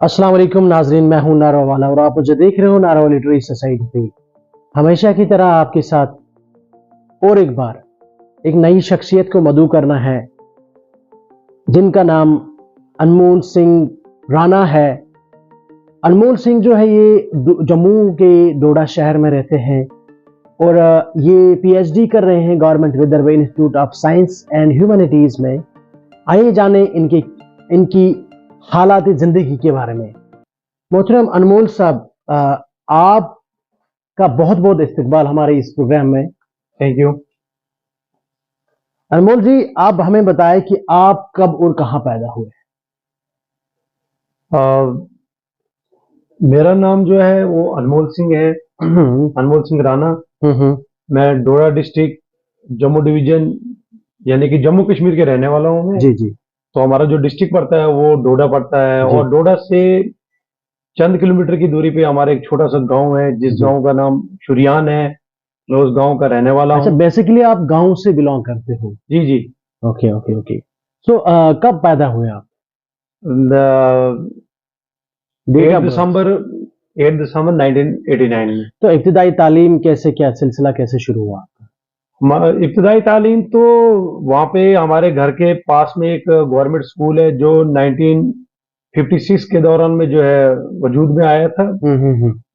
अस्सलाम वालेकुम नाजरीन, मैं हूं नारावाला और आप मुझे देख रहे हो नारावा लिटरेरी सोसाइटी पे। हमेशा की तरह आपके साथ और एक बार एक नई शख्सियत को मदऊ करना है जिनका नाम अनमोल सिंह राणा है। अनमोल सिंह जो है ये जम्मू के डोडा शहर में रहते हैं और ये पीएचडी कर रहे हैं government Vidarbha institute of science and humanities में। आइए जाने इनकी इनकी हालात जिंदगी के बारे में। मोहतरम अनमोल साहब, आपका बहुत बहुत इस्तकबाल हमारे इस प्रोग्राम में। Thank you. अनमोल जी, आप हमें बताएं कि आप कब और कहां पैदा हुए। मेरा नाम जो है वो अनमोल सिंह है, अनमोल सिंह राणा। मैं डोडा डिस्ट्रिक्ट जम्मू डिवीजन यानी कि जम्मू कश्मीर के रहने वाला हूँ मैं। जी जी। तो हमारा जो डिस्ट्रिक्ट पड़ता है वो डोडा पड़ता है और डोडा से चंद किलोमीटर की दूरी पे हमारा एक छोटा सा गांव है जिस गांव का नाम शुरियान है। मैं उस गांव का रहने वाला अच्छा, हूँ। बेसिकली आप गांव से बिलोंग करते हो। जी जी। Okay okay okay. सो कब पैदा हुए आप। 8 दिसंबर 1989 में। तो इब्तिदाई तालीम कैसे, क्या सिलसिला कैसे शुरू हुआ आपका। इब्तिदाई तालीम तो वहाँ पे हमारे घर के पास में एक गवर्नमेंट स्कूल है जो 1956 के दौरान में जो है वजूद में आया था।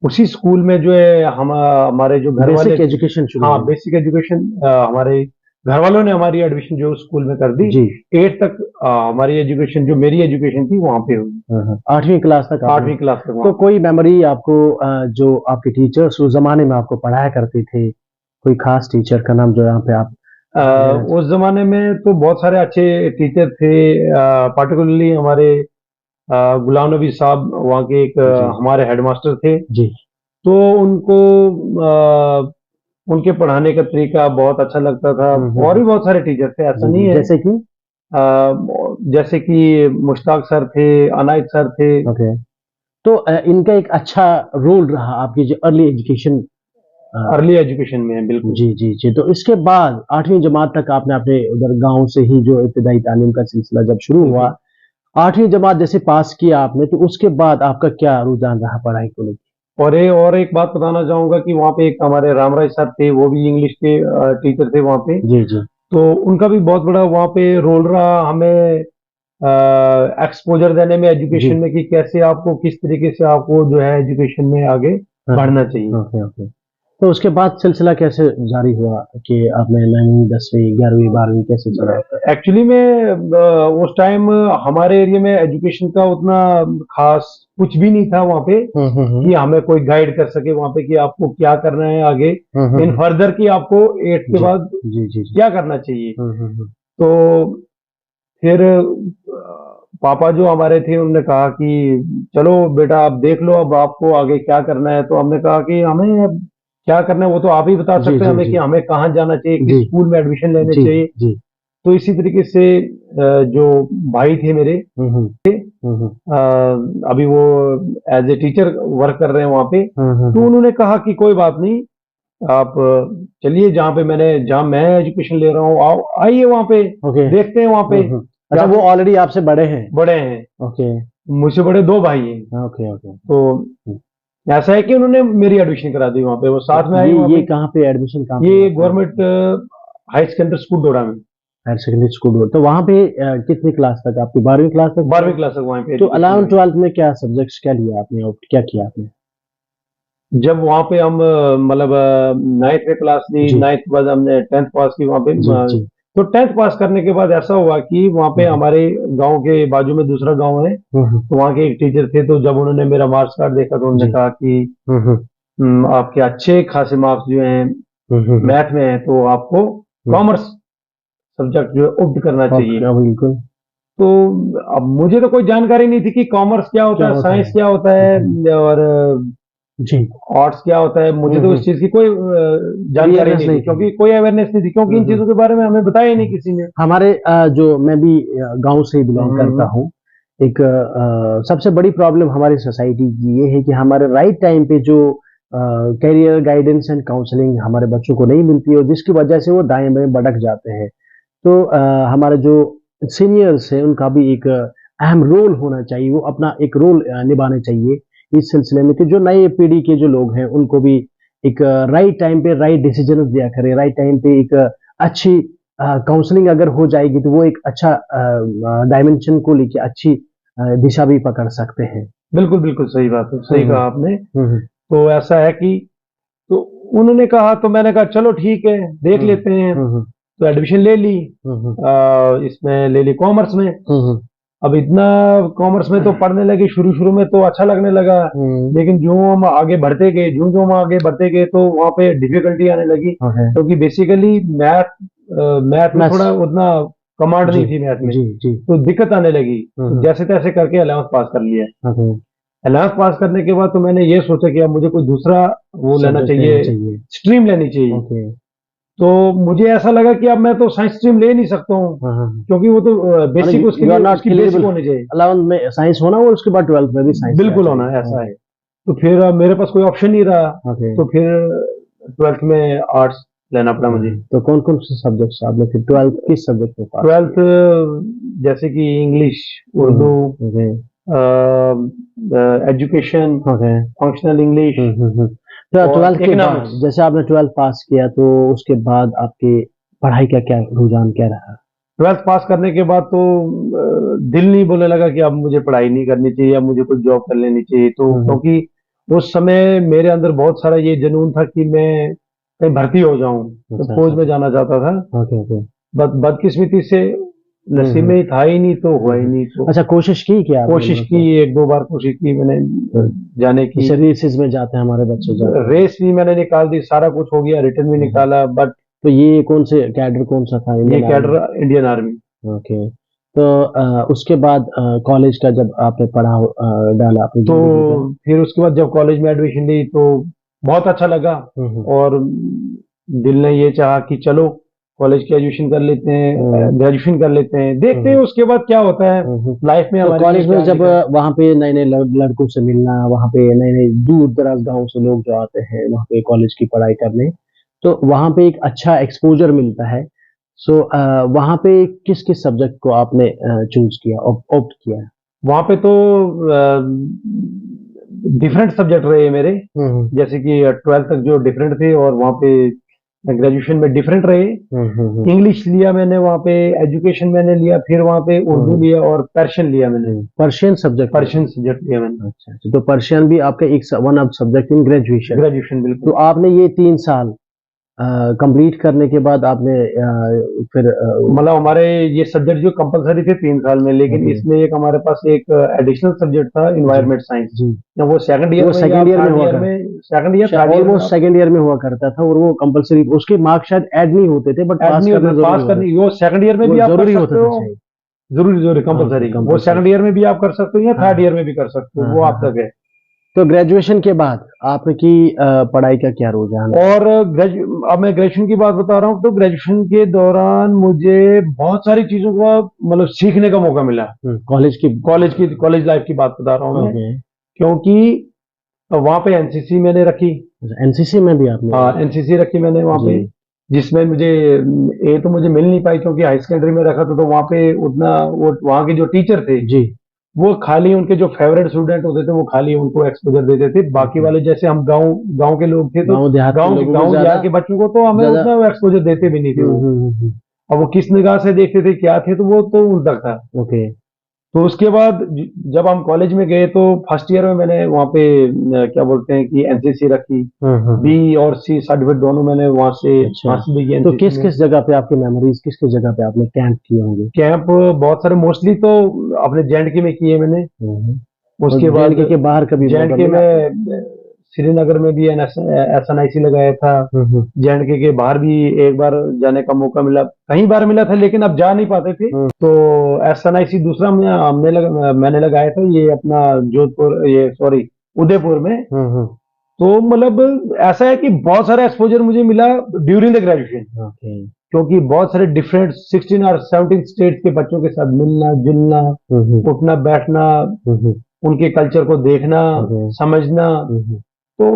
उसी स्कूल में जो है हम हमारे जो घर वाले बेसिक एजुकेशन शुरू हाँ बेसिक एजुकेशन हमारे घर वालों ने हमारी एडमिशन जो स्कूल में कर दी। जी। 8 तक हमारी एजुकेशन जो मेरी एजुकेशन थी वहाँ पे हुई। 8वीं क्लास तक। 8वीं क्लास तक तो कोई मेमोरी आपको, जो आपके टीचर्स उस जमाने में आपको पढ़ाया करते थे, कोई खास टीचर का नाम जो यहाँ पे आप। उस जमाने में तो बहुत सारे अच्छे टीचर थे। पार्टिकुलरली हमारे गुलाम नबी साहब वहाँ के एक हमारे हेडमास्टर थे जी। तो उनको उनके पढ़ाने का तरीका बहुत अच्छा लगता था। और भी बहुत सारे टीचर थे, ऐसा नहीं है। जैसे कि मुश्ताक सर थे, अनायत सर थे। ओके। तो इनका एक अच्छा रोल रहा आपकी जो अर्ली एजुकेशन में है। बिल्कुल। जी जी जी। तो इसके बाद 8वीं जमात तक आपने अपने उधर गांव से ही जो इब्तिदाई तालीम का सिलसिला जब शुरू हुआ, 8वीं जमात जैसे पास किया आपने, तो उसके बाद आपका क्या रुझान रहा पढ़ाई को लेकर। और एक बात बताना चाहूंगा कि वहाँ पे एक हमारे रामराज सर थे, वो भी इंग्लिश के टीचर थे वहाँ पे। जी जी। तो उनका भी बहुत बड़ा वहाँ पे रोल रहा हमें एक्सपोजर देने में एजुकेशन में कि कैसे आपको किस तरीके से आपको जो है एजुकेशन में आगे बढ़ना चाहिए। Okay okay. तो उसके बाद सिलसिला कैसे जारी हुआ कि आपने 9वीं 10वीं 11वीं 12वीं कैसे चला। एक्चुअली में उस टाइम हमारे एरिया में एजुकेशन का उतना खास कुछ भी नहीं था वहाँ पे कि हमें कोई गाइड कर सके वहाँ पे कि आपको क्या करना है आगे इन फर्दर की आपको 8 के बाद क्या करना चाहिए। तो फिर पापा जो हमारे थे उन्होंने कहा कि चलो बेटा आप देख लो अब आपको आगे क्या करना है। तो हमने कहा कि हमें क्या करना है वो तो आप ही बता सकते हैं हमें कि हमें कहाँ जाना चाहिए, किस स्कूल में एडमिशन लेने चाहिए। तो इसी तरीके से जो भाई थे मेरे अभी वो एज ए टीचर वर्क कर रहे हैं वहाँ पे। तो उन्होंने कहा कि कोई बात नहीं, आप चलिए जहाँ मैं एजुकेशन ले रहा हूँ आओ आइए वहाँ पे देखते हैं वहाँ पे। अच्छा, वो ऑलरेडी आपसे बड़े हैं। ओके। मुझसे बड़े 2 भाई हैं। Okay okay. तो ऐसा है कि उन्होंने मेरी एडमिशन करा दी वहाँ पे, वो साथ में आए। ये कहाँ पे एडमिशन कहाँ ये government high secondary school Doda में। Higher secondary school. तो वहाँ पे कितनी क्लास तक आपकी, 12वीं क्लास तक। 12वीं क्लास तक वहाँ पे। तो 11th 12th में क्या सब्जेक्ट्स क्या लिया आपने और क्या किया आपने। जब वहाँ पे हम मतलब 9th में क्लास ली, 9th के बाद हमने 10th पास की वहाँ पे। तो 10th पास करने के बाद ऐसा हुआ कि वहाँ पे हमारे गांव के बाजू में दूसरा गांव है। तो वहाँ के एक टीचर थे, तो जब उन्होंने मेरा मार्क्स कार्ड देखा तो उन्होंने कहा कि आपके अच्छे खासे मार्क्स जो हैं मैथ में है तो आपको कॉमर्स सब्जेक्ट जो है ऑप्ट करना चाहिए। बिल्कुल। तो अब मुझे तो कोई जानकारी नहीं थी कि कॉमर्स क्या होता है, साइंस क्या होता है और आर्ट्स क्या होता है। मुझे तो इस चीज की कोई जानकारी नहीं थी क्योंकि कोई अवेयरनेस नहीं थी, क्योंकि इन चीजों के बारे में हमें बताया ही नहीं किसी ने। हमारे जो मैं भी गांव से ही बिलोंग करता हूँ, एक सबसे बड़ी प्रॉब्लम हमारी सोसाइटी की ये है कि हमारे राइट टाइम पे जो करियर गाइडेंस एंड काउंसलिंग हमारे बच्चों को नहीं मिलती है, जिसकी वजह से वो दाएं बाएं भटक जाते हैं। तो हमारे जो सीनियर्स हैं उनका भी एक अहम रोल होना चाहिए, वो अपना एक रोल निभाने चाहिए इस सिलसिले में कि जो नए पीढ़ी के जो लोग हैं उनको भी एक राइट टाइम पे राइट डिसीजन दिया करें, राइट टाइम पे एक अच्छी काउंसलिंग अगर हो जाएगी तो वो एक अच्छा डायमेंशन को लेके अच्छी दिशा भी पकड़ सकते हैं। बिल्कुल, बिल्कुल सही बात है, सही कहा आपने। हम्म, तो ऐसा है कि तो उन्होंने कहा तो मैंने कहा चलो ठीक है, देख हम्म, लेते हैं। हम्म, तो एडमिशन ले ली, हम्म, इसमें ले ली कॉमर्स में। हम्म, अब इतना कॉमर्स में तो पढ़ने लगे, शुरू-शुरू में तो अच्छा लगने लगा, हम्म, लेकिन जो हम आगे बढ़ते गए, जो-जो हम आगे बढ़ते गए तो वहाँ पे डिफिकल्टी आने लगी, ओके, क्योंकि बेसिकली मैथ में मैथ्स, थोड़ा उतना कमांड जी, नहीं थी मैथ में, जी, जी, तो दिक्कत आने लगी। हम्म, जैसे-तैसे करके 11th पास कर लिया। ओके, 11th पास करने के बाद तो मैंने ये सोचा कि अब मुझे कोई दूसरा वो लेना सब्जेक्ट लेना चाहिए, चाहिए, स्ट्रीम लेनी चाहिए। ओके, तो मुझे ऐसा लगा कि अब मैं तो साइंस स्ट्रीम ले नहीं सकता हूँ, हाँ, हाँ, क्योंकि वो तो माने बेसिक उसके यू लिए आर नॉट उसकी बेसिक एलिजिबल होनी चाहिए। 11th में साइंस होना और उसके बाद 12th में भी साइंस लेना बिल्कुल चाहिए, होना है, ऐसा है। ओके, तो फिर मेरे पास कोई ऑप्शन नहीं रहा, ओके, तो फिर 12th में आर्ट्स लेना पड़ा मुझे। तो कौन-कौन से सब्जेक्ट्स आपने फिर 12th किस सब्जेक्ट में पास 12th जैसे कि इंग्लिश, किया? Urdu, okay, education, okay, functional English तो और 12th के बाद इकोनॉमिक्स। जैसे आपने 12th पास किया तो उसके बाद आपके पढ़ाई का क्या रुझान क्या रहा? 12th पास करने के बाद तो दिल नहीं बोलने लगा कि अब मुझे पढ़ाई नहीं करनी चाहिए, अब मुझे कोई जॉब कर लेनी चाहिए। तो हुँ, हुँ। क्योंकि उस समय मेरे अंदर बहुत सारा ये जुनून था कि मैं कहीं भर्ती हो जाऊँ, तो अच्छा, फौज अच्छा। में जाना चाहता था। Okay, okay. बदकिस्मती से हुँ, नसीब हुँ। में था ही नहीं तो हुआ हुँ, ही हुँ। नहीं। तो अच्छा कोशिश की क्या आपने कोशिश की, मतलब? 1-2 बार कोशिश की मैंने हुँ। जाने की। जैसे रेसेज़ में जाते हैं हमारे बच्चे जाते हैं। रेस भी मैंने निकाल दी, सारा कुछ हो गया, रिटर्न भी हुँ, हुँ। निकाला, बट तो ये कौन से कैडर कौन-सा था ये Indian army? Cadre Indian army. Okay. तो उसके बाद कॉलेज का जब आपने पढ़ा डाला अपनी तो ज़िंदगी का फिर उसके बाद जब कॉलेज में एडमिशन ली तो बहुत अच्छा लगा, हुँ, हुँ। और दिल ने ये चाहा कि चलो कॉलेज की एजुकेशन कर लेते हैं, हुँ। ग्रेजुएशन कर लेते हैं, हुँ, देखते हैं हुँ। उसके बाद क्या होता है हुँ, हुँ। लाइफ में तो हमारे लिए कॉलेज में क्या जब लिखा है। वहाँ पे नए-नए लड़कों से मिलना, वहाँ पे नए-नए दूर-दराज गाँव से लोग जो आते हैं, वहाँ पे कॉलेज की पढ़ाई करने, तो वहाँ पे एक अच्छा एक्सपोज़र मिलता है। सो वहाँ पे किस-किस सब्जेक्ट को आपने चूज़ किया, ऑप्ट किया? वहाँ पे तो डिफरेंट सब्जेक्ट रहे मेरे, हुँ, हुँ। जैसे कि 12th तक जो डिफरेंट थे, और वहाँ पे ग्रेजुएशन में डिफरेंट रहे। हुँ, हुँ, हुँ। इंग्लिश लिया मैंने वहाँ पे, एजुकेशन मैंने लिया, फिर वहाँ पे हुँ, उर्दू हुँ। लिया और पर्शियन लिया मैंने। पर्शियन सब्जेक्ट लिया? पर्शियन सब्जेक्ट लिया मैंने, अच्छा, अच्छा। तो पर्शियन भी आपका एक one of subject in graduation. Graduation तो बिल्कुल। आपने ये 3 साल कंप्लीट करने के बाद आपने फिर मतलब हमारे ये सब्जेक्ट जो कंपलसरी थे 3 साल में, लेकिन ओके, इसमें एक हमारे पास एक एडिशनल सब्जेक्ट था, जी, इन्वायरमेंट साइंस। जी। या वो सेकंड ईयर वो में या सेकंड ईयर में थर्ड हुआ ईयर कर में, सेकंड ईयर शा थर्ड ईयर में ऑलमोस्ट आप सेकंड ईयर में हुआ करता था और वो कंपल्सरी उसके मार्क्स शायद ऐड नहीं होते थे बट ऐड पास नहीं करना होते, ज़रूरी पास हुआ करनी वो सेकंड ईयर में वो भी आप कर ज़रूरी सकते होता था हो। शायद। जरूरी ओके, कंपलसरी, वो कंपल्सरी। सेकंड ईयर में भी आप कर सकते हो या हाँ, थर्ड ईयर में भी कर सकते हो, हाँ, वो हाँ, आप हाँ। तक है। तो ग्रेजुएशन के बाद आपकी पढ़ाई का क्या रुझान रहा? और अब मैं ग्रेजुएशन की बात बता रहा हूँ, तो ग्रेजुएशन के दौरान मुझे बहुत सारी चीजों का मतलब सीखने का मौका मिला। कॉलेज लाइफ की बात बता रहा हूँ मैं, ओके। क्योंकि वहाँ पे एनसीसी मैंने रखी। अच्छा एनसीसी में भी आपने हाँ, एनसीसी रखी मैंने वहाँ पे, जी, जिसमें मुझे ए तो मुझे मिल नहीं पाई, क्योंकि हाई सेकेंडरी में रखा था, तो वहाँ पे उतना वो वहाँ के जो टीचर थे जी। वो खाली उनके जो फेवरेट स्टूडेंट होते थे वो खाली उनको एक्सपोजर देते थे। बाकी ओके। वाले जैसे हम गांव गांव के लोग थे, तो गाँव देहात के लोगों को गांव ज़्यादा देहात के बच्चों को तो हमें ज़्यादा उतना एक्सपोजर देते भी नहीं थे वो। हुँ। अब वो किस निगाह से देखते थे क्या थे, तो वो तो उन तक था। ओके। तो उसके बाद जब हम कॉलेज में गए तो फर्स्ट ईयर में मैंने वहाँ पे क्या बोलते हैं कि एनसीसी रखी। हुँ। बी और सी सर्टिफिकेट दोनों मैंने वहाँ से अच्छा, हासिल भी किए तो एनसीसी में। किस-किस जगह पे आपकी मेमोरीज़ किस-किस जगह पे आपने कैंप किए होंगे? कैंप बहुत सारे, मोस्टली तो अपने जेएंडके में किए मैंने। हुँ। और उसके बाद जेएनके के बाहर कभी मौका जेएंडके मिला आपको? में श्रीनगर में भी एसएनआईसी लगाया था। हुँ। जेएंडके के बाहर भी एक बार जाने का मौका मिला, कई बार मिला था, लेकिन अब जा नहीं पाते थे। हुँ, तो एसएनआईसी दूसरा मैंने लगाया था, ये अपना जोधपुर, ये सॉरी उदयपुर में। हुँ। तो मतलब ऐसा है कि बहुत सारा एक्सपोजर मुझे मिला ड्यूरिंग द ग्रेजुएशन, ओके। क्योंकि बहुत सारे डिफरेंट 16 और 17 स्टेट्स के बच्चों के साथ मिलना जुलना, हुँ। उठना बैठना, हुँ। उनके कल्चर को देखना, ओके। समझना, हुँ। तो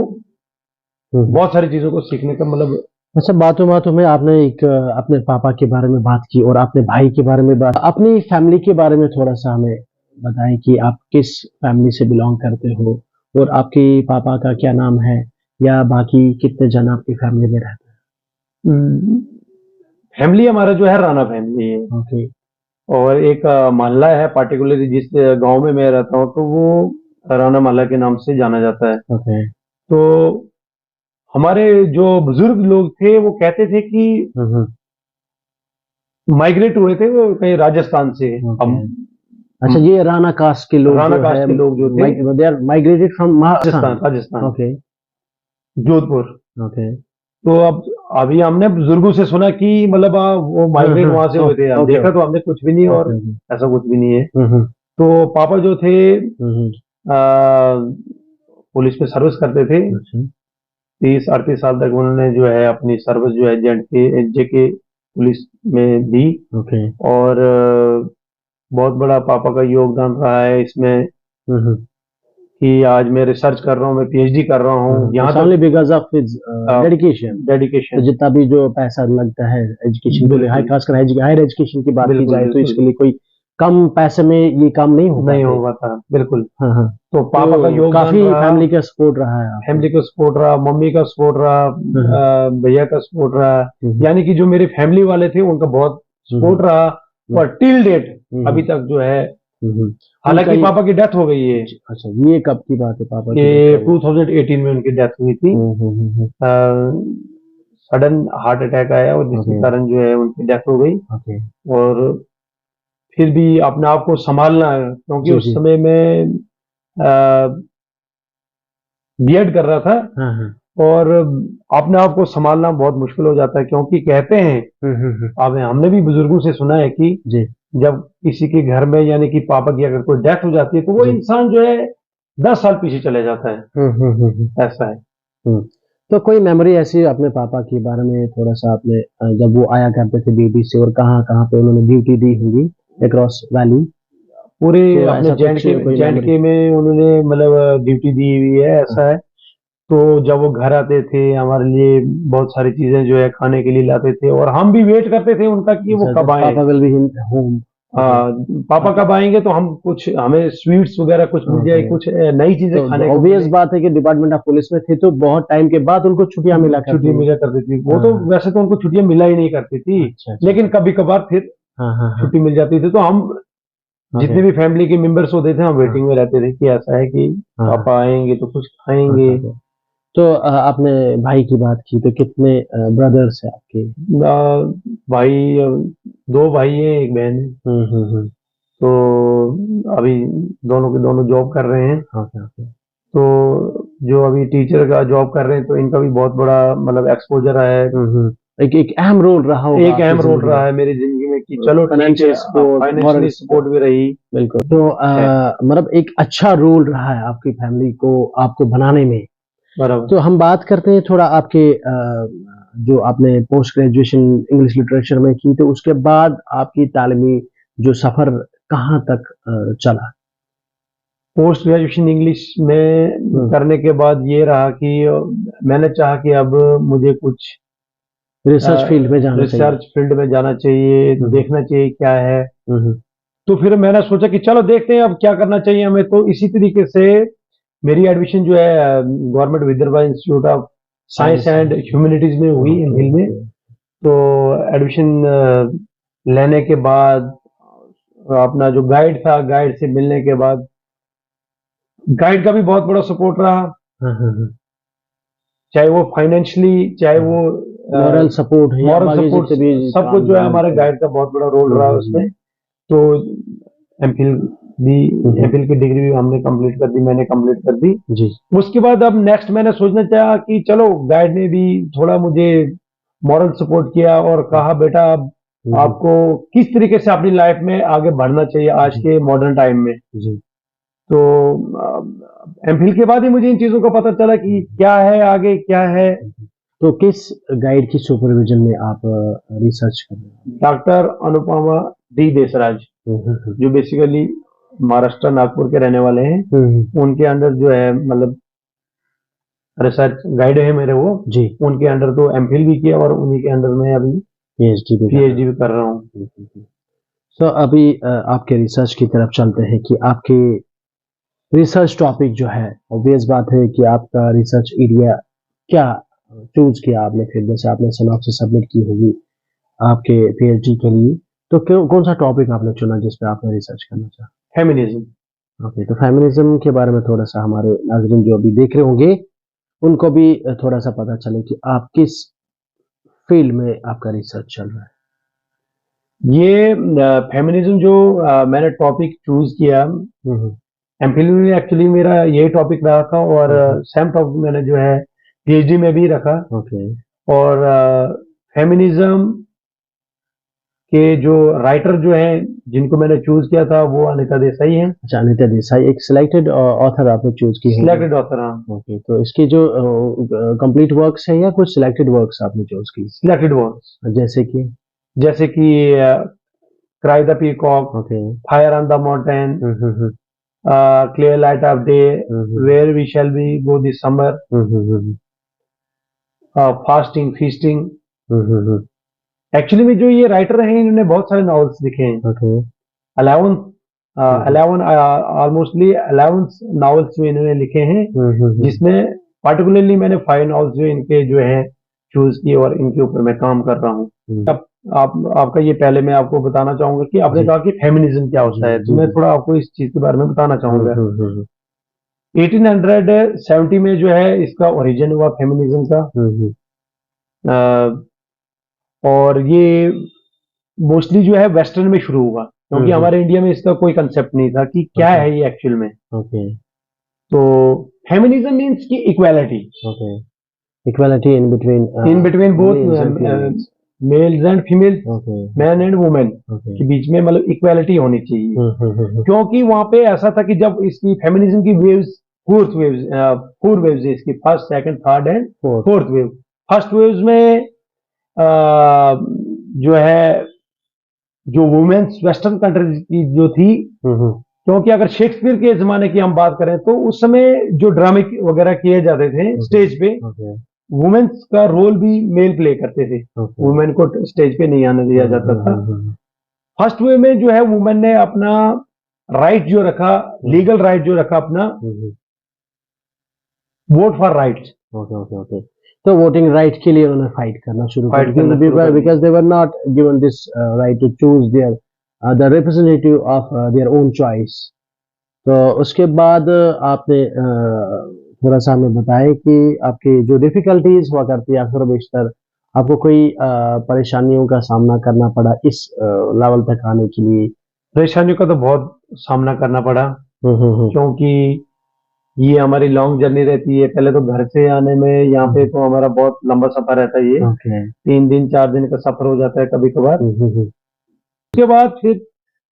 हुँ। बहुत सारी चीज़ों को सीखने का मतलब। अच्छा बातों-बातों में आपने एक अपने पापा के बारे में बात की और अपने भाई के बारे में बात अपनी फैमिली के बारे में थोड़ा-सा हमें बताएं कि आप किस फैमिली से बिलोंग करते हो और आपके पापा का क्या नाम है या बाकी कितने जन आपकी फैमिली में रहते फैमिली हमारा जो है राणा फैमिली है, हैं? ओके। और एक मोहल्ला है पार्टिकुलरली जिस गांव में मैं रहता हूँ, तो वो राणा मोहल्ला के नाम से जाना जाता है। ओके। तो हमारे जो बुजुर्ग लोग थे वो कहते थे कि माइग्रेट हुए थे वो कहीं राजस्थान से। ओके। हम अच्छा, ये राणा कास्ट के लोग राणा जो कास्ट है के लोग जो थे, they are migrated from Rajasthan Maharashtra. Rajasthan okay. Jodhpur. Okay. तो अब अभी हमने बुजुर्गों से सुना कि मतलब वो माइग्रेट वहां से हुए थे। हम ओके। देखा तो हमने कुछ भी नहीं, और ओके। ऐसा कुछ भी नहीं है। ओके। तो पापा जो थे पुलिस में सर्विस करते थे। अच्छा। 30-38 साल तक उन्होंने जो है अपनी सर्विस जो है जेके पुलिस में दी। ओके। और बहुत बड़ा पापा का योगदान रहा है इसमें कि आज मैं रिसर्च कर रहा हूँ, मैं पीएचडी कर रहा हूँ यहाँ इट्स ओनली तक। Because of his dedication. तो डेडिकेशन। जितना भी जो पैसा लगता है एजुकेशन के लिए, हाई बिल्कुल खासकर हायर एजुकेशन की बात की बिल्कुल जाए तो बिल्कुल इसके लिए कोई कम पैसे में ये काम नहीं हो नहीं पाते। होगा था, बिल्कुल। हाँ हाँ। तो पापा का तो योगदान काफी रहा, फैमिली का सपोर्ट रहा है आपको। फैमिली का सपोर्ट रहा, मम्मी का सपोर्ट रहा, भैया का सपोर्ट रहा। यानी कि जो मेरे फैमिली वाले थे उनका बहुत सपोर्ट रहा। और टिल डेट अभी तक जो है, हालांकि पापा की डेथ हो गई है। अच्छा, ये कब की बात है पापा की ये death का? 2018 में उनकी डेथ हुई थी। सडन हार्ट अटैक आया और जिसके ओके। कारण जो है उनकी डेथ हो गई। ओके। और फिर भी अपने आप को संभालना है, क्योंकि जी उस जी। समय में बीएड कर रहा था। हाँ हाँ। और अपने आप को संभालना बहुत मुश्किल हो जाता है, क्योंकि कहते हैं, अब हमने भी बुजुर्गों से सुना है कि जी। जब किसी के घर में यानी कि पापा की अगर कोई डेथ हो जाती है तो वो जी। इंसान जो है 10 साल पीछे चले जाता है। ऐसा है। तो कोई मेमोरी ऐसी अपने पापा के बारे में थोड़ा सा आपने जब वो आया करते थे ड्यूटी से और कहाँ कहाँ पे उन्होंने ड्यूटी दी होगी अक्रॉस वैली, पूरे तो अपने ऐसा कुछ कोई मेमोरी? जे में उन्होंने मतलब ड्यूटी दी हुई है, ऐसा है। तो जब वो घर आते थे हमारे लिए बहुत सारी चीजें जो है खाने के लिए लाते थे, और हम भी वेट करते थे उनका कि वो कब आए। पापा विल बी होम। हाँ, पापा कब आएंगे तो हम कुछ, हमें स्वीट्स वगैरह कुछ मिल जाए, ओके। कुछ नई चीजें तो खाने को ऑब्वियस मिले। बात है कि डिपार्टमेंट ऑफ पुलिस में थे तो बहुत टाइम के बाद उनको छुट्टियां मिला करती छुट्टी हैं। मिला करती थी वो तो, हाँ। वैसे तो उनको छुट्टियां मिला ही नहीं करती थी। अच्छा अच्छा। लेकिन कभी कभार फिर हाँ हाँ हाँ। छुट्टी मिल जाती थी, तो हम ओके। जितने भी फैमिली के मेंबर्स होते थे हम हाँ वेटिंग में रहते थे कि ऐसा है कि हाँ हाँ। पापा आएंगे तो कुछ हाँ, खाएंगे। हाँ। तो आपने भाई की बात की तो कितने ब्रदर्स है आपके? भाई 2 भाई हैं, एक बहन है। तो अभी दोनों के दोनों जॉब कर रहे हैं। Okay okay. तो जो अभी टीचर का जॉब कर रहे हैं तो इनका भी बहुत बड़ा मतलब एक्सपोजर है। एक एक अहम रोल रहा होगा एक आपकी अहम रोल जिंदगी रहा में। है मेरी जिंदगी में कि चलो ठीक है, financial support, moral financially support. Support भी रही बिल्कुल। तो है। मतलब एक अच्छा रोल रहा है आपकी फैमिली को आपको बनाने में। बराबर। तो हम बात करते हैं थोड़ा आपके जो आपने पोस्ट ग्रेजुएशन इंग्लिश लिटरेचर में की तो उसके बाद आपकी तालीमी जो सफर कहाँ तक चला? पोस्ट ग्रेजुएशन इंग्लिश में करने के बाद ये रहा कि मैंने चाहा कि अब मुझे कुछ रिसर्च फील्ड में जाना चाहिए। रिसर्च फील्ड में जाना चाहिए, देखना चाहिए क्या है। तो फिर मैंने सोचा कि चलो देखते हैं अब क्या करना चाहिए हमें। तो इसी तरीके से मेरी एडमिशन जो है government Vidarbha institute of science and humanities में हुई एमफिल में। तो एडमिशन लेने के बाद अपना जो गाइड था, गाइड से मिलने के बाद गाइड का भी बहुत बड़ा सपोर्ट रहा, चाहे वो फाइनेंशियली, चाहे वो मॉरल सपोर्ट है या मॉरल बाकी सपोर्ट, जितने भी सब कुछ काम जो है धाम हमारे थे। गाइड का बहुत बड़ा रोल रहा उसमें। तो एमफिल भी, एमफिल की डिग्री भी हमने कंप्लीट कर दी, मैंने कंप्लीट कर दी जी। उसके बाद अब नेक्स्ट मैंने सोचना चाहा कि चलो, गाइड ने भी थोड़ा मुझे मॉरल सपोर्ट किया और कहा बेटा अब आपको किस तरीके से अपनी लाइफ में आगे बढ़ना चाहिए आज के मॉडर्न टाइम में। जी। तो एमफिल के बाद ही मुझे इन चीजों का पता चला कि क्या है आगे क्या है। तो किस गाइड की सुपरविजन में आप रिसर्च कर रहे हैं? डॉक्टर अनुपमा डी देसराज, जो बेसिकली महाराष्ट्र नागपुर के रहने वाले हैं, उनके अंडर जो है मतलब रिसर्च गाइड है मेरे वो जी। उनके अंडर तो एमफिल भी किया और उन्हीं के अंडर में अभी पीएचडी भी पीएचडी भी कर रहा हूँ। तो अभी आपके रिसर्च की तरफ चलते हैं कि आपके रिसर्च टॉपिक जो है, ऑब्वियस बात है कि आपका रिसर्च एरिया क्या चूज किया आपने, फिर जैसे आपने सिनॉप्सिस सबमिट की होगी आपके पीएचडी के लिए, तो क्यों कौन सा टॉपिक आपने चुना जिस पे आपने रिसर्च करना चाहा? फेमिनिज्म। ओके, तो फेमिनिज्म के बारे में थोड़ा सा हमारे नाजरीन जो अभी देख रहे होंगे उनको भी थोड़ा सा पता चले कि आप किस फील्ड में आपका रिसर्च चल रहा है। ये फेमिनिज्म जो मैंने टॉपिक चूज किया, हम्म, एमफिल में एक्चुअली मेरा यही टॉपिक रहा था, और हम्म, सेम टॉपिक मैंने जो है पीएचडी में भी रखा। ओके। और फेमिनिज्म के जो राइटर जो हैं जिनको मैंने चूज किया था वो अनिता देसाई हैं। अच्छा, अनिता देसाई एक सिलेक्टेड ऑथर आपने चूज की होगी। सिलेक्टेड ऑथर, हाँ। ओके, तो इसकी जो कंप्लीट वर्क्स है या कुछ सिलेक्टेड वर्क्स आपने चूज की? सिलेक्टेड वर्क्स, जैसे कि? जैसे कि cry the peacock, okay. Fire on the mountain, hmm, clear light of day, hmm, where we shall be go this summer, hmm, fasting feasting. Hmm, actually में जो ये writer हैं इन्होंने बहुत सारे नॉवेल्स लिखे हैं। ओके। 11 11 ऑलमोस्टली 11 नॉवेल्स जो इन्होंने लिखे हैं, जिसमें पार्टिकुलरली मैंने 5 नॉवेल्स जो इनके जो है चूज किए और इनके ऊपर मैं काम कर रहा हूँ। अब आपका ये पहले मैं आपको बताना चाहूंगा कि आपने जी। कहा कि फेमिनिज्म क्या होता है, तो मैं थोड़ा आपको इस चीज के बारे में बताना चाहूंगा। 1870 में जो है इसका ओरिजिन हुआ फेमिनिज्म का। अ, और ये मोस्टली जो है वेस्टर्न में शुरू हुआ, क्योंकि हमारे इंडिया में इसका कोई कंसेप्ट नहीं था कि क्या ओके, है ये एक्चुअल में। ओके, तो फेमिनिज्म मीन्स की equality okay. Equality in between in between both mails and females. Mails and females, okay, man and women okay. के बीच में मतलब इक्वालिटी होनी चाहिए। क्योंकि वहां पे ऐसा था कि जब इसकी फेमिनिज्म की वेव्स, फोर वेव्स है इसकी, first second third and fourth. Fourth wave. First waves में जो है जो वुमेन्स वेस्टर्न कंट्रीज की जो थी, क्योंकि अगर शेक्सपियर के जमाने की हम बात करें तो उस समय जो ड्रामे वगैरह किए जाते थे स्टेज पे, ओके, वुमेन्स का रोल भी मेल प्ले करते थे, ओके। वुमेन को स्टेज पे नहीं आने दिया जाता था। फर्स्ट वे में जो है वुमेन ने अपना राइट जो रखा, लीगल राइट जो रखा अपना, vote for rights, okay, okay, okay. तो वोटिंग राइट के लिए उन्होंने फाइट करना शुरू कर फाइट करना दिया, शुरू कर दिया। Because they were not given this right to choose their the representative of their own choice. तो उसके बाद आपने थोड़ा सा हमें बताया कि आपकी जो डिफिकल्टीज हुआ करती है अक्सर बेशतर, आपको कोई परेशानियों का सामना करना पड़ा इस लेवल तक आने के लिए? परेशानियों का तो बहुत सामना करना पड़ा, हम्म, क्योंकि ये हमारी लॉन्ग जर्नी रहती है। पहले तो घर से आने में यहाँ पे तो हमारा बहुत लंबा सफर रहता है, ये ओके। 3 दिन 4 दिन का सफर हो जाता है कभी कभार। हम्म, उसके बाद फिर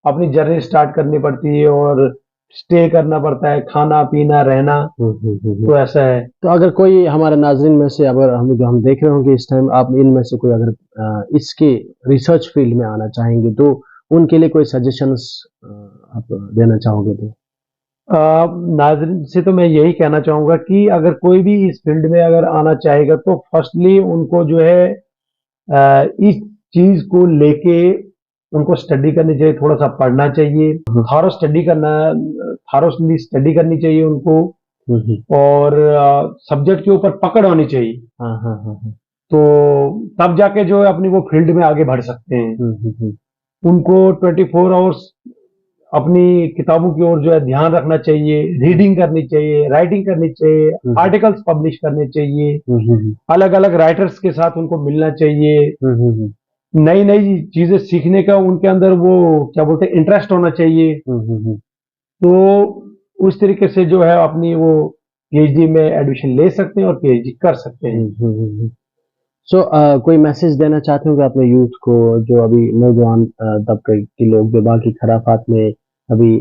अपनी जर्नी स्टार्ट करनी पड़ती है और स्टे करना पड़ता है, खाना पीना रहना, तो ऐसा है। तो अगर कोई हमारे नाज़रीन में से, अगर हम जो हम देख रहे होंगे इस टाइम, आप इनमें से कोई अगर इसके रिसर्च फील्ड में आना चाहेंगे तो उनके लिए कोई सजेशंस आप देना चाहोगे तो? नाज़रीन से तो मैं यही कहना चाहूंगा कि अगर कोई भी इस फील्ड में अगर आना चाहेगा तो फर्स्टली उनको जो है इस चीज को लेके उनको स्टडी करनी चाहिए, थोड़ा सा पढ़ना चाहिए, थारोसली स्टडी करनी चाहिए उनको, और सब्जेक्ट के ऊपर पकड़ होनी चाहिए। हाँ, हाँ, हाँ, हाँ। तो तब जाके जो है अपनी वो फील्ड में आगे बढ़ सकते हैं। उनको 24 आवर्स अपनी किताबों की ओर जो है ध्यान रखना चाहिए, रीडिंग करनी चाहिए, राइटिंग करनी चाहिए, आर्टिकल्स पब्लिश करने चाहिए, अलग अलग राइटर्स के साथ उनको मिलना चाहिए, नई नई चीजें सीखने का उनके अंदर वो क्या बोलते हैं इंटरेस्ट होना चाहिए। तो उस तरीके से जो है अपनी वो पीएचडी में एडमिशन ले सकते हैं और पीएचडी कर सकते हैं। सो कोई मैसेज देना चाहते हो कि अपने यूथ को, जो अभी नौजवान तबके के लोग जो बाकी खराफात में अभी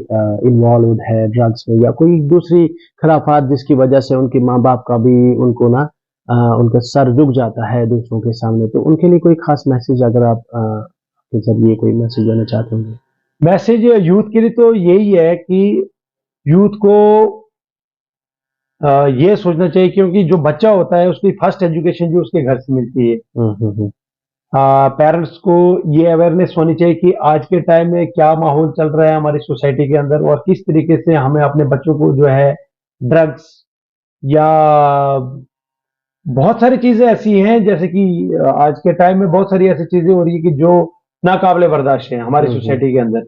इन्वॉल्व है, ड्रग्स में या कोई दूसरी खराफात जिसकी वजह से उनके माँ बाप का भी उनको ना उनका सर झुक जाता है दूसरों के सामने, तो उनके लिए कोई खास मैसेज अगर आप के जरिए कोई मैसेज देना चाहते होंगे? मैसेज यूथ के लिए तो यही है कि यूथ को ये सोचना चाहिए, क्योंकि जो बच्चा होता है उसकी फर्स्ट एजुकेशन जो उसके घर से मिलती है। पेरेंट्स को ये अवेयरनेस होनी चाहिए कि आज के टाइम में क्या माहौल चल रहा है हमारी सोसाइटी के अंदर और किस तरीके से हमें अपने बच्चों को जो है ड्रग्स या बहुत सारी चीजें ऐसी हैं, जैसे कि आज के टाइम में बहुत सारी ऐसी चीजें हो रही है कि जो नाकाबिले बर्दाश्त है हमारी सोसाइटी के अंदर।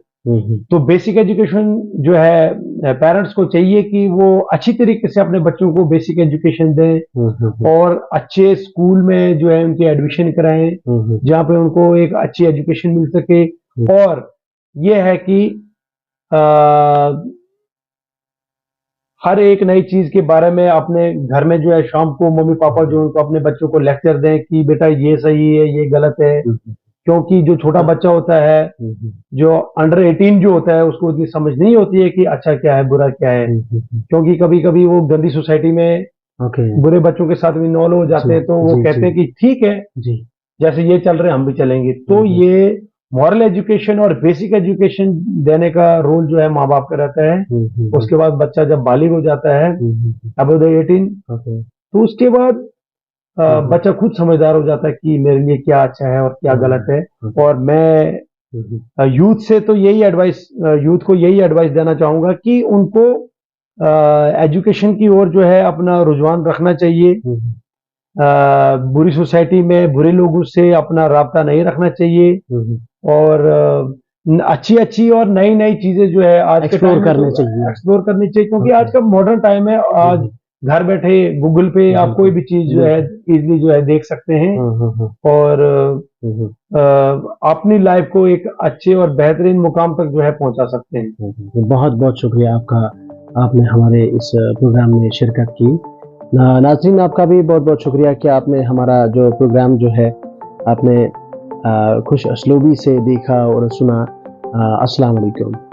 तो बेसिक एजुकेशन जो है पेरेंट्स को चाहिए कि वो अच्छी तरीके से अपने बच्चों को बेसिक एजुकेशन दें और अच्छे स्कूल में जो है उनकी एडमिशन कराएं जहाँ पे उनको एक अच्छी एजुकेशन मिल सके। और ये है कि हर एक नई चीज के बारे में अपने घर में जो है शाम को मम्मी पापा जो उनको अपने बच्चों को लेक्चर दें कि बेटा ये सही है ये गलत है, क्योंकि जो छोटा बच्चा होता है जो अंडर 18 जो होता है उसको इतनी समझ नहीं होती है कि अच्छा क्या है बुरा क्या है, क्योंकि कभी कभी वो गंदी सोसाइटी में बुरे बच्चों के साथ भी इन्वॉल्व हो जाते हैं, तो वो कहते हैं कि ठीक है जैसे ये चल रहे हम भी चलेंगे। तो ये मॉरल एजुकेशन और बेसिक एजुकेशन देने का रोल जो है माँ बाप का रहता है। उसके बाद बच्चा जब बालिग हो जाता है अबव द 18, तो उसके बाद बच्चा खुद समझदार हो जाता है कि मेरे लिए क्या अच्छा है और क्या गलत है। और मैं यूथ से तो यही एडवाइस यूथ को यही एडवाइस देना चाहूंगा कि उनको एजुकेशन की ओर जो है अपना रुझान रखना चाहिए। बुरी सोसाइटी में बुरे लोगों से अपना राब्ता नहीं रखना चाहिए और अच्छी अच्छी और नई नई चीजें जो है आज एक्सप्लोर करनी चाहिए, क्योंकि आज का मॉडर्न टाइम है। आज घर बैठे गूगल पे आप कोई भी चीज जो है इजीली जो है देख सकते हैं और अपनी लाइफ को एक अच्छे और बेहतरीन मुकाम तक जो है पहुंचा सकते हैं। बहुत बहुत शुक्रिया आपका, आपने हमारे इस प्रोग्राम में शिरकत की। नाज़रीन आपका भी बहुत बहुत शुक्रिया कि आपने हमारा जो प्रोग्राम जो है आपने खुश असलूबी से देखा और सुना। अस्सलाम वालेकुम।